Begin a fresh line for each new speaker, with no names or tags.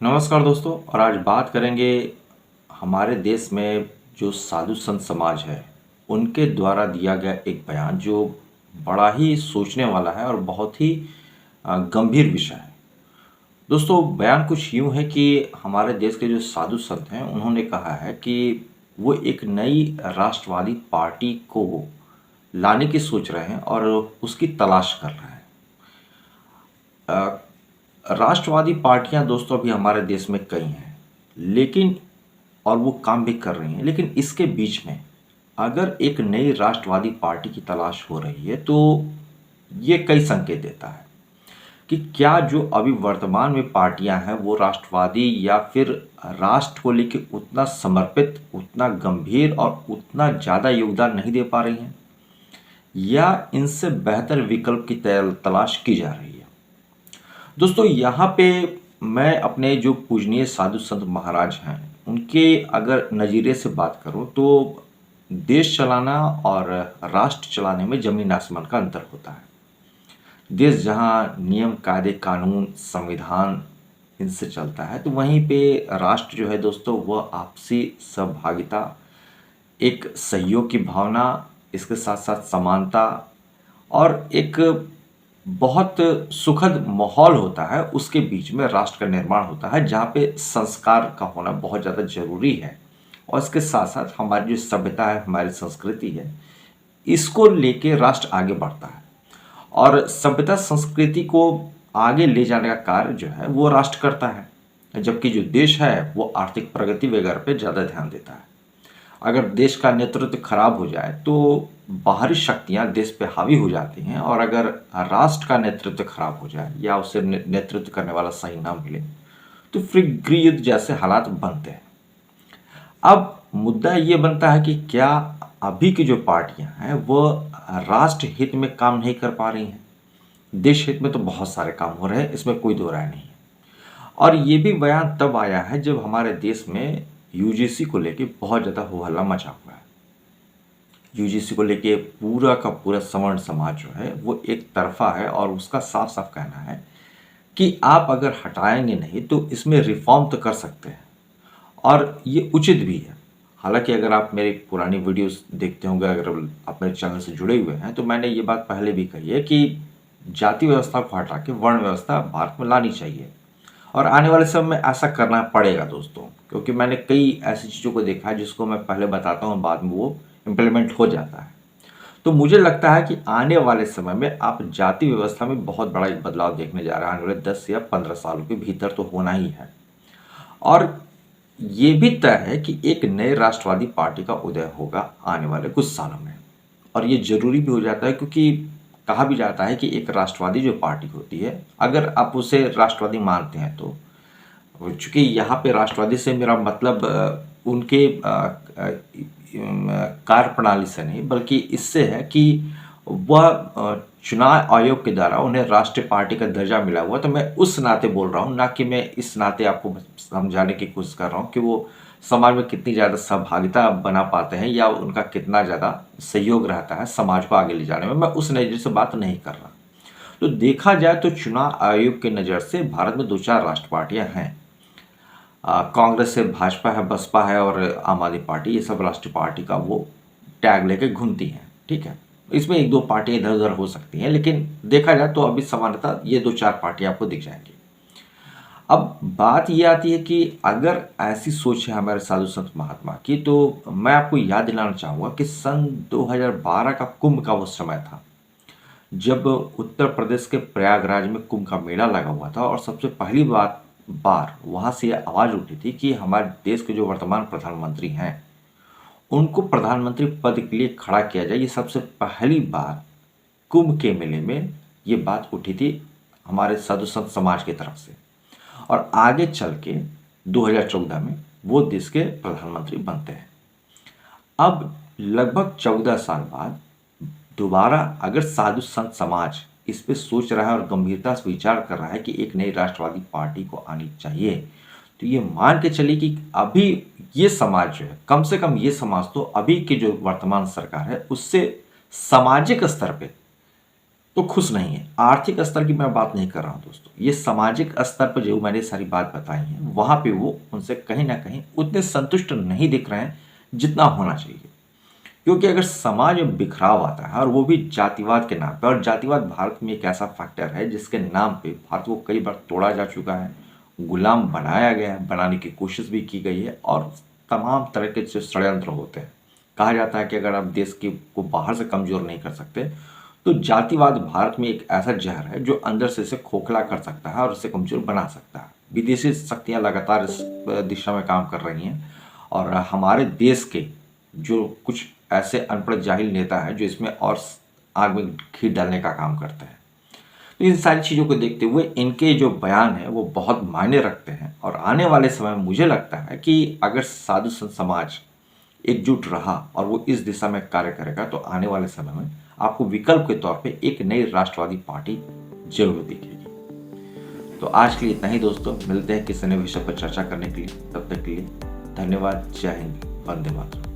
नमस्कार दोस्तों। और आज बात करेंगे हमारे देश में जो साधु संत समाज है उनके द्वारा दिया गया एक बयान जो बड़ा ही सोचने वाला है और बहुत ही गंभीर विषय है। दोस्तों, बयान कुछ यूं है कि हमारे देश के जो साधु संत हैं उन्होंने कहा है कि वो एक नई राष्ट्रवादी पार्टी को लाने की सोच रहे हैं और उसकी तलाश कर रहे हैं। राष्ट्रवादी पार्टियां दोस्तों अभी हमारे देश में कई हैं, लेकिन और वो काम भी कर रही हैं, लेकिन इसके बीच में अगर एक नई राष्ट्रवादी पार्टी की तलाश हो रही है तो ये कई संकेत देता है कि क्या जो अभी वर्तमान में पार्टियां हैं वो राष्ट्रवादी या फिर राष्ट्र को लेकर उतना समर्पित, उतना गंभीर और उतना ज़्यादा योगदान नहीं दे पा रही हैं, या इनसे बेहतर विकल्प की तलाश की जा रही है। दोस्तों, यहाँ पे मैं अपने जो पूजनीय साधु संत महाराज हैं उनके अगर नज़रिए से बात करूँ तो देश चलाना और राष्ट्र चलाने में ज़मीन आसमान का अंतर होता है। देश जहाँ नियम, कायदे, कानून, संविधान इनसे चलता है, तो वहीं पे राष्ट्र जो है दोस्तों वह आपसी सहभागिता, एक सहयोग की भावना, इसके साथ साथ समानता और एक बहुत सुखद माहौल होता है। उसके बीच में राष्ट्र का निर्माण होता है जहाँ पे संस्कार का होना बहुत ज़्यादा ज़रूरी है। और इसके साथ साथ हमारी जो सभ्यता है, हमारी संस्कृति है, इसको लेके राष्ट्र आगे बढ़ता है। और सभ्यता संस्कृति को आगे ले जाने का कार्य जो है वो राष्ट्र करता है, जबकि जो देश है वो आर्थिक प्रगति वगैरह पे ज़्यादा ध्यान देता है। अगर देश का नेतृत्व खराब हो जाए तो बाहरी शक्तियां देश पे हावी हो जाती हैं, और अगर राष्ट्र का नेतृत्व खराब हो जाए या उसे नेतृत्व करने वाला सही ना मिले तो फिर गृह युद्ध जैसे हालात बनते हैं। अब मुद्दा ये बनता है कि क्या अभी की जो पार्टियां हैं वो राष्ट्र हित में काम नहीं कर पा रही हैं। देश हित में तो बहुत सारे काम हो रहे हैं, इसमें कोई दो राय नहीं है। और ये भी बयान तब आया है जब हमारे देश में यूजीसी को लेके बहुत ज़्यादा हो हल्ला मचा हुआ है। यूजीसी को लेके पूरा का पूरा सवर्ण समाज जो है वो एक तरफा है और उसका साफ साफ कहना है कि आप अगर हटाएंगे नहीं तो इसमें रिफॉर्म तो कर सकते हैं, और ये उचित भी है। हालांकि अगर आप मेरी पुरानी वीडियोस देखते होंगे, अगर आप मेरे चैनल से जुड़े हुए हैं, तो मैंने ये बात पहले भी कही है कि जाति व्यवस्था को हटा के वर्ण व्यवस्था भारत में लानी चाहिए, और आने वाले समय में ऐसा करना पड़ेगा दोस्तों, क्योंकि मैंने कई ऐसी चीज़ों को देखा है जिसको मैं पहले बताता हूँ, बाद में वो इम्प्लीमेंट हो जाता है। तो मुझे लगता है कि आने वाले समय में आप जाति व्यवस्था में बहुत बड़ा एक बदलाव देखने जा रहे हैं। आने वाले 10 या 15 सालों के भीतर तो होना ही है। और ये भी तय है कि एक नए राष्ट्रवादी पार्टी का उदय होगा आने वाले कुछ सालों में, और ये जरूरी भी हो जाता है क्योंकि कहा भी जाता है कि एक राष्ट्रवादी जो पार्टी होती है, अगर आप उसे राष्ट्रवादी मानते हैं तो, चूंकि यहाँ पे राष्ट्रवादी से मेरा मतलब उनके कार्य प्रणाली से नहीं, बल्कि इससे है कि वह चुनाव आयोग के द्वारा उन्हें राष्ट्रीय पार्टी का दर्जा मिला हुआ। तो मैं उस नाते बोल रहा हूँ, ना कि मैं इस नाते आपको समझाने की कोशिश कर रहा हूँ कि वो समाज में कितनी ज़्यादा सहभागिता बना पाते हैं या उनका कितना ज़्यादा सहयोग रहता है समाज को आगे ले जाने में। मैं उस नज़र से बात नहीं कर रहा। तो देखा जाए तो चुनाव आयोग की नज़र से भारत में 2-4 राष्ट्र पार्टियाँ हैं। कांग्रेस है, भाजपा है, बसपा है और आम आदमी पार्टी, ये सब राष्ट्रीय पार्टी का वो टैग लेके घूमती हैं। ठीक है, इसमें 1-2 पार्टियाँ इधर उधर हो सकती हैं, लेकिन देखा जाए तो अभी सामान्यतः ये 2-4 पार्टियाँ आपको दिख जाएंगी। अब बात ये आती है कि अगर ऐसी सोच है हमारे साधु संत महात्मा की, तो मैं आपको याद दिलाना चाहूँगा कि सन 2012 का कुंभ का वो समय था जब उत्तर प्रदेश के प्रयागराज में कुंभ का मेला लगा हुआ था, और सबसे पहली बार वहाँ से ये आवाज़ उठी थी कि हमारे देश के जो वर्तमान प्रधानमंत्री हैं उनको प्रधानमंत्री पद के लिए खड़ा किया जाए। ये सबसे पहली बार कुंभ के मेले में ये बात उठी थी हमारे साधु संत समाज की तरफ से, और आगे चल के 2014 में वो देश के प्रधानमंत्री बनते हैं। अब लगभग 14 साल बाद दोबारा अगर साधु संत समाज इस पे सोच रहा है और गंभीरता से विचार कर रहा है कि एक नई राष्ट्रवादी पार्टी को आनी चाहिए, तो ये मान के चलिए कि अभी ये समाज जो है, कम से कम ये समाज तो अभी की जो वर्तमान सरकार है उससे सामाजिक स्तर पे तो खुश नहीं है। आर्थिक स्तर की मैं बात नहीं कर रहा हूँ दोस्तों, ये सामाजिक स्तर पर जो मैंने सारी बात बताई है वहाँ पे वो उनसे कहीं ना कहीं उतने संतुष्ट नहीं दिख रहे हैं जितना होना चाहिए। क्योंकि अगर समाज में बिखराव आता है और वो भी जातिवाद के नाम पे, और जातिवाद भारत में एक ऐसा फैक्टर है जिसके नाम पे भारत को कई बार तोड़ा जा चुका है, गुलाम बनाया गया है, बनाने की कोशिश भी की गई है, और तमाम तरह के जो षड्यंत्र होते हैं। कहा जाता है कि अगर आप देश की को बाहर से कमज़ोर नहीं कर सकते तो जातिवाद भारत में एक ऐसा जहर है जो अंदर से इसे खोखला कर सकता है और इसे कमज़ोर बना सकता है। विदेशी शक्तियाँ लगातार इस दिशा में काम कर रही हैं, और हमारे देश के जो कुछ ऐसे अनपढ़ जाहिल नेता हैं जो इसमें और आग में घी डालने का काम करते हैं। तो इन सारी चीज़ों को देखते हुए इनके जो बयान हैं वो बहुत मायने रखते हैं, और आने वाले समय में मुझे लगता है कि अगर साधु संत समाज एकजुट रहा और वो इस दिशा में कार्य करेगा तो आने वाले समय में आपको विकल्प के तौर पे एक नई राष्ट्रवादी पार्टी जरूर दिखेगी। तो आज के लिए इतना ही दोस्तों, मिलते हैं किसी नए विषय पर चर्चा करने के लिए। तब तक के लिए धन्यवाद। जय हिंद, वंदे मातरम।